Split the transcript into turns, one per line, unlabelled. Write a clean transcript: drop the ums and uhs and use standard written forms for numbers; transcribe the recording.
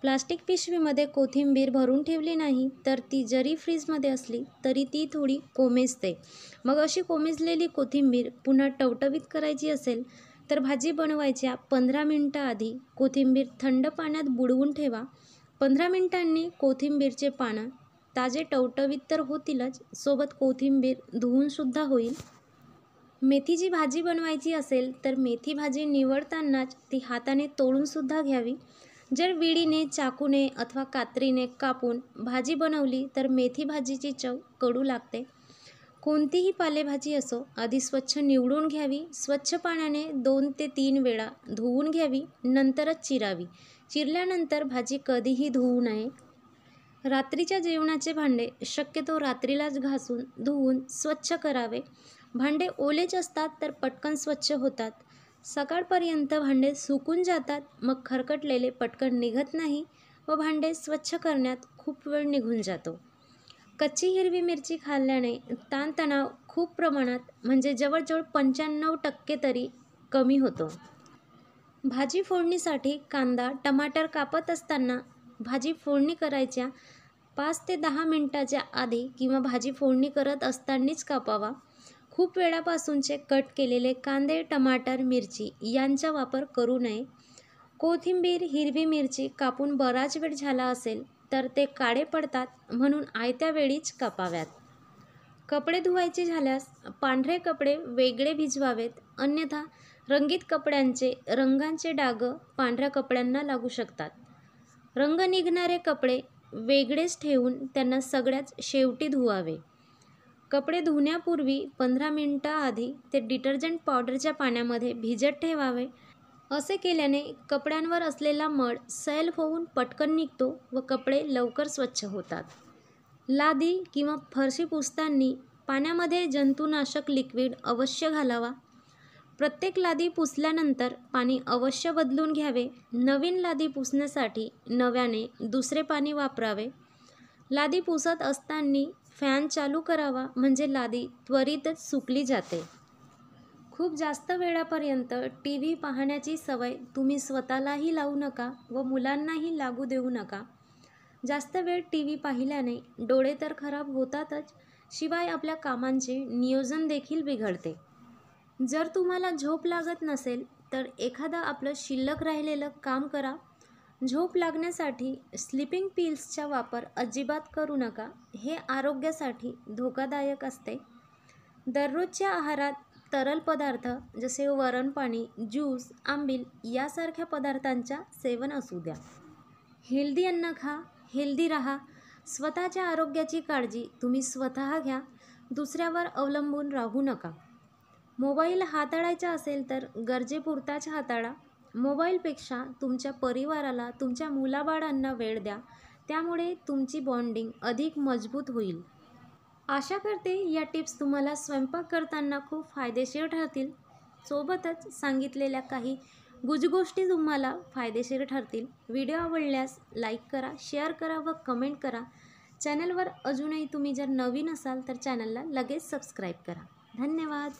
Plastic पिशवीमध्ये कोथिंबीर भरून ठेवली नाही तर ती जरी फ्रीजमध्ये असली तरी ती थोडी कोमेजते. मग अशी कोमेजलेली कोथिंबीर पुन्हा टवटवीत करायची असेल तर भाजी बनवायच्या 15 मिनिटं आधी कोथिंबीर थंड पाण्यात बुडवून ठेवा. 15 मिनिटांनी कोथिंबीरचे पानं ताजे टवटवीत तर होतीलच, सोबत कोथिंबीर धुवूनसुद्धा होईल. मेथीची भाजी बनवायची असेल तर मेथी भाजी निवडतानाच ती हाताने तोडूनसुद्धा घ्यावी. जर विळीने, चाकूने अथवा कात्रीने कापून भाजी बनवली तर मेथी भाजीची चव कडू लागते. कोणतीही पालेभाजी असो, आधी स्वच्छ निवडून घ्यावी. स्वच्छ पाण्याने 2 ते 3 वेळा धुवून घ्यावी, नंतरच चिरावी. चिरल्यानंतर भाजी कधीही धुवू नये. रात्रीच्या जेवणाचे भांडे शक्यतो रात्रीलाच घासून, धुवून स्वच्छ करावे. भांडे ओलेच असतात तर पटकन स्वच्छ होतात. सकाळपर्यंत भांडे सुकून जातात, मग खरकटलेले पटकन निघत नाही व भांडे स्वच्छ करण्यात खूप वेळ निघून जातो. कच्ची हिरवी मिरची खाल्ल्याने ताणतणाव खूप प्रमाणात म्हणजे जवळजवळ 95% तरी कमी होतो. भाजी फोडणीसाठी कांदा, टमाटर कापत असताना भाजी फोडणी करायच्या 5 ते 10 मिनिटाच्या आधी किंवा भाजी फोडणी करत असतानाच कापावा. खूप वेळापासूनचे कट केलेले कांदे, टमाटर, मिरची यांचा वापर करू नये. कोथिंबीर, हिरवी मिरची कापून बराच वेळ झाला असेल तर ते काळे पडतात, म्हणून आयत्या वेळीच कापाव्यात. कपडे धुवायचे झाल्यास पांढरे कपडे वेगळे भिजवावेत, अन्यथा रंगीत कपड्यांचे रंगांचे डाग पांढऱ्या कपड्यांना लागू शकतात. रंग निघणारे कपडे वेगळेच ठेवून त्यांना सगळ्यात शेवटी धुवावे. कपडे धुण्यापूर्वी 15 मिनिटं आधी ते डिटर्जंट पावडरच्या पाण्यामध्ये भिजत ठेवावे. असे केल्याने कपड्यांवर असलेला मळ सैल होऊन पटकन निघतो व कपडे लवकर स्वच्छ होतात. लादी किंवा फरशी पुसताना पाण्यामध्ये जंतुनाशक लिक्विड अवश्य घालावा. प्रत्येक लादी पुसल्यानंतर पाणी अवश्य बदलून घ्यावे. नवीन लादी पुसण्यासाठी नव्याने दुसरे पाणी वापरावे. लादी पुसत असताना फॅन चालू करावा, म्हणजे लादी त्वरितच सुकली जाते. खूप जास्त वेळापर्यंत TV पाहण्याची सवय तुम्ही स्वतःलाही लावू नका व मुलांनाही लागू देऊ नका. जास्त वेळ TV पाहिल्याने डोळे तर खराब होतातच, शिवाय आपल्या कामांचे नियोजन देखील बिघडते. जर तुम्हाला झोप लागत नसेल तर एखादं आपलं शिल्लक राहिलेलं काम करा. झोप लागण्यासाठी स्लीपिंग पिल्सचा वापर अजिबात करू नका. हे आरोग्यासाठी धोकादायक असते. दररोजच्या आहारात तरल पदार्थ जसे वरण पाणी, ज्यूस, आंबील यासारख्या पदार्थांचा सेवन असू द्या. हेल्दी अन्न खा, हेल्दी राहा. स्वतःच्या आरोग्याची काळजी तुम्ही स्वतः घ्या, दुसऱ्यावर अवलंबून राहू नका. मोबाईल हाताळायचा असेल तर गरजेपुरताच हाताळा. मोबाईलपेक्षा तुमच्या परिवाराला, तुमच्या मुलाबाळांना वेळ द्या. त्यामुळे तुमची बॉन्डिंग अधिक मजबूत होईल. आशा करते या टिप्स तुम्हाला स्वयंपाक करताना खूप फायदेशीर ठरतील. सोबतच सांगितलेल्या काही गुजगोष्टी तुम्हाला फायदेशीर ठरतील. व्हिडिओ आवडल्यास लाईक करा, शेअर करा व कमेंट करा. चॅनलवर अजूनही तुम्ही जर नवीन असाल तर चॅनलला लगेच सबस्क्राईब करा. धन्यवाद.